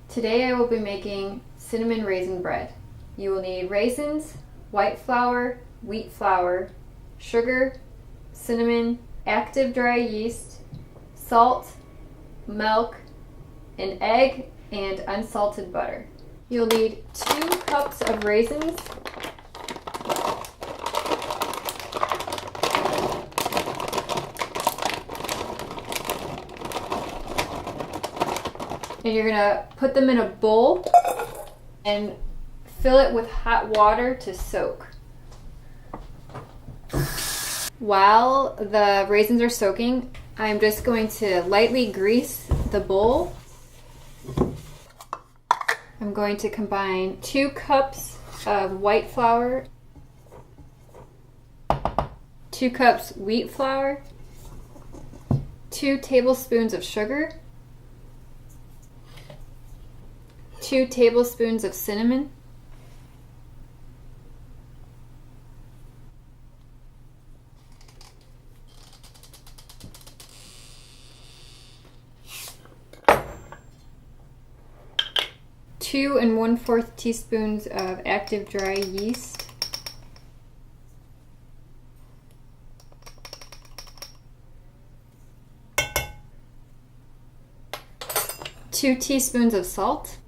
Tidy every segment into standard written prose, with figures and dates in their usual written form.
Today I will be making cinnamon raisin bread. You will need raisins, white flour, wheat flour, sugar, cinnamon, active dry yeast, salt, milk, an egg, and unsalted butter. You'll need 2 cups of raisins, and you're gonna put them in a bowl and fill it with hot water to soak. While the raisins are soaking, I'm just going to lightly grease the bowl. I'm going to combine 2 cups of white flour, 2 cups wheat flour, 2 tablespoons of sugar, 2 tablespoons of cinnamon, two and 1/4 teaspoons of active dry yeast, 2 teaspoons of salt,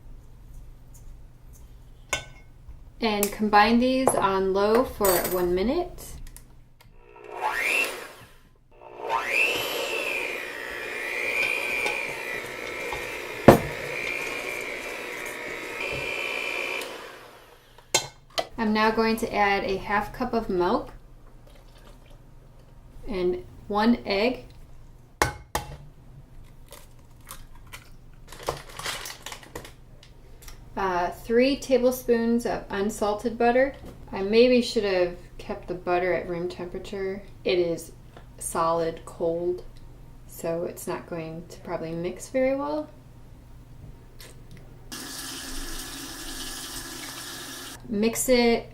and combine these on low for 1 minute. I'm now going to add a 1/2 cup of milk and 1 egg, three tablespoons of unsalted butter. I maybe should have kept the butter at room temperature. It is solid cold, so it's not going to probably mix very well. Mix it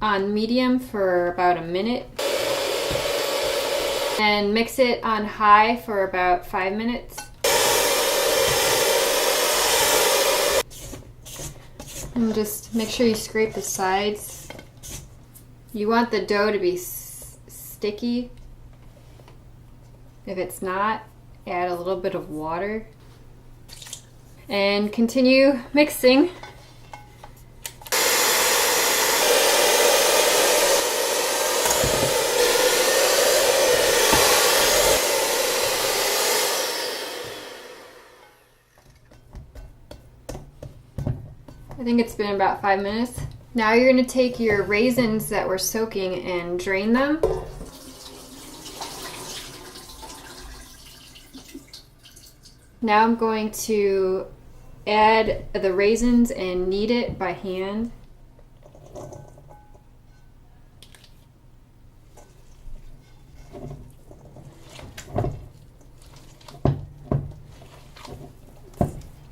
on medium for about a minute and mix it on high for about 5 minutes. And just make sure you scrape the sides. You want the dough to be sticky. If it's not, add a little bit of water and continue mixing. I think it's been about 5 minutes. Now you're going to take your raisins that were soaking and drain them. Now I'm going to add the raisins and knead it by hand.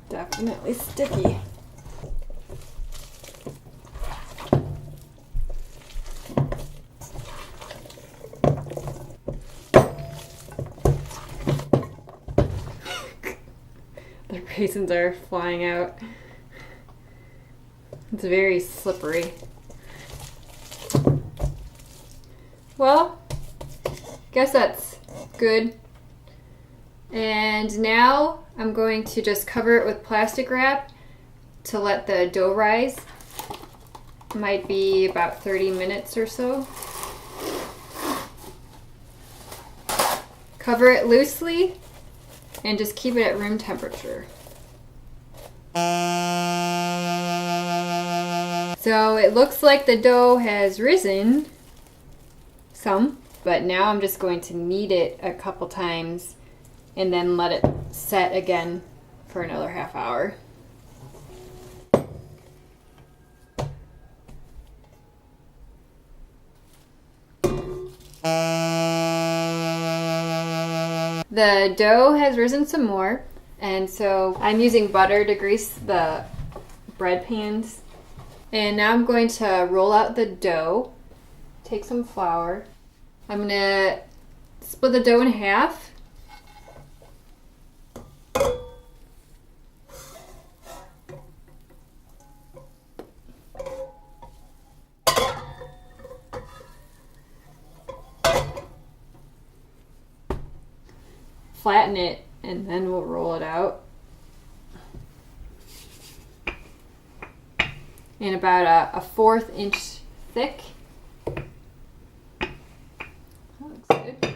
Definitely sticky. The raisins are flying out. It's very slippery. Well, guess that's good. And now I'm going to just cover it with plastic wrap to let the dough rise. Might be about 30 minutes or so. Cover it loosely and just keep it at room temperature. So it looks like the dough has risen some, but now I'm just going to knead it a couple times and then let it set again for another half hour. The dough has risen some more, and so I'm using butter to grease the bread pans. And now I'm going to roll out the dough. Take some flour. I'm going to split the dough in half. Flatten it, and then we'll roll it out. And about a 1/4 inch thick. That looks good.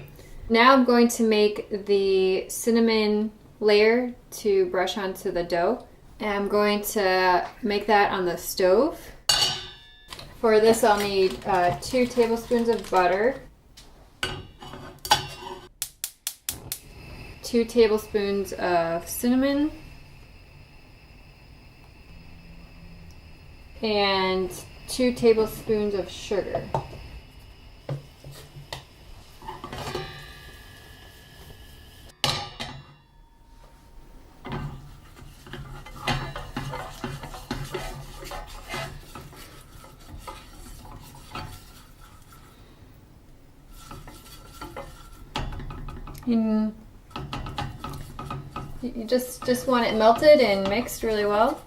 Now I'm going to make the cinnamon layer to brush onto the dough. And I'm going to make that on the stove. For this I'll need 2 tablespoons of butter, 2 tablespoons of cinnamon, and 2 tablespoons of sugar. And you just want it melted and mixed really well.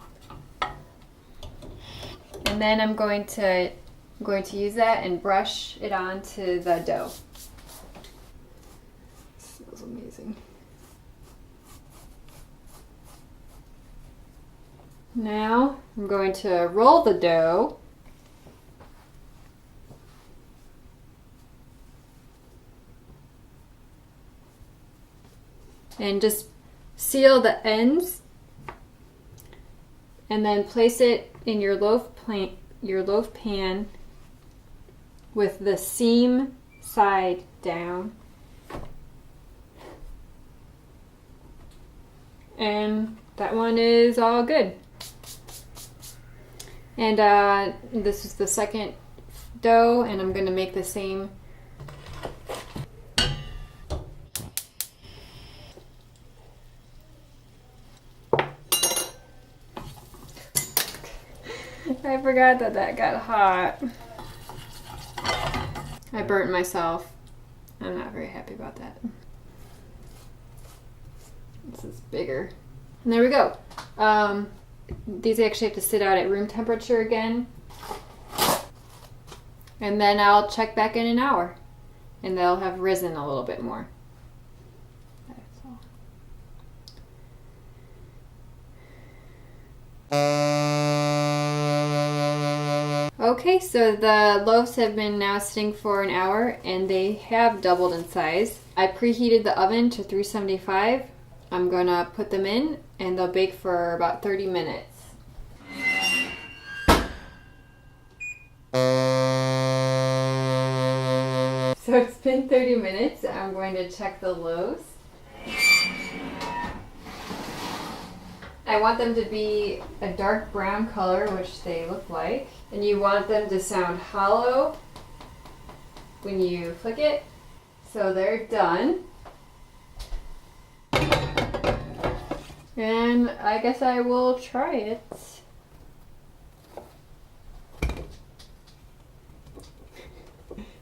And then I'm going to use that and brush it onto the dough. It smells amazing. Now I'm going to roll the dough. And just seal the ends, and then place it in your loaf pan with the seam side down. And that one is all good. And this is the second dough, and I'm going to make the same. I forgot that got hot. I burnt myself. I'm not very happy about that. This is bigger. And there we go. These actually have to sit out at room temperature again. And then I'll check back in an hour. And they'll have risen a little bit more. That's all. Okay, so the loaves have been now sitting for an hour and they have doubled in size. I preheated the oven to 375. I'm gonna put them in and they'll bake for about 30 minutes. So it's been 30 minutes. I'm going to check the loaves. I want them to be a dark brown color, which they look like. And you want them to sound hollow when you flick it. So they're done. And I guess I will try it.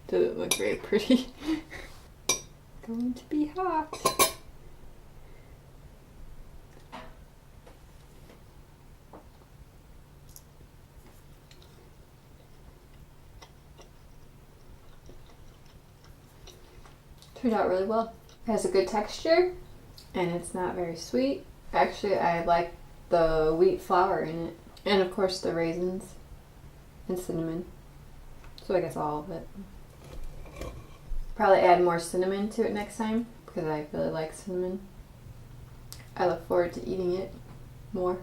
Doesn't look very pretty. Going to be hot. Turned out really well. It has a good texture and it's not very sweet. Actually, I like the wheat flour in it. And of course the raisins and cinnamon. So I guess all of it. Probably add more cinnamon to it next time because I really like cinnamon. I look forward to eating it more.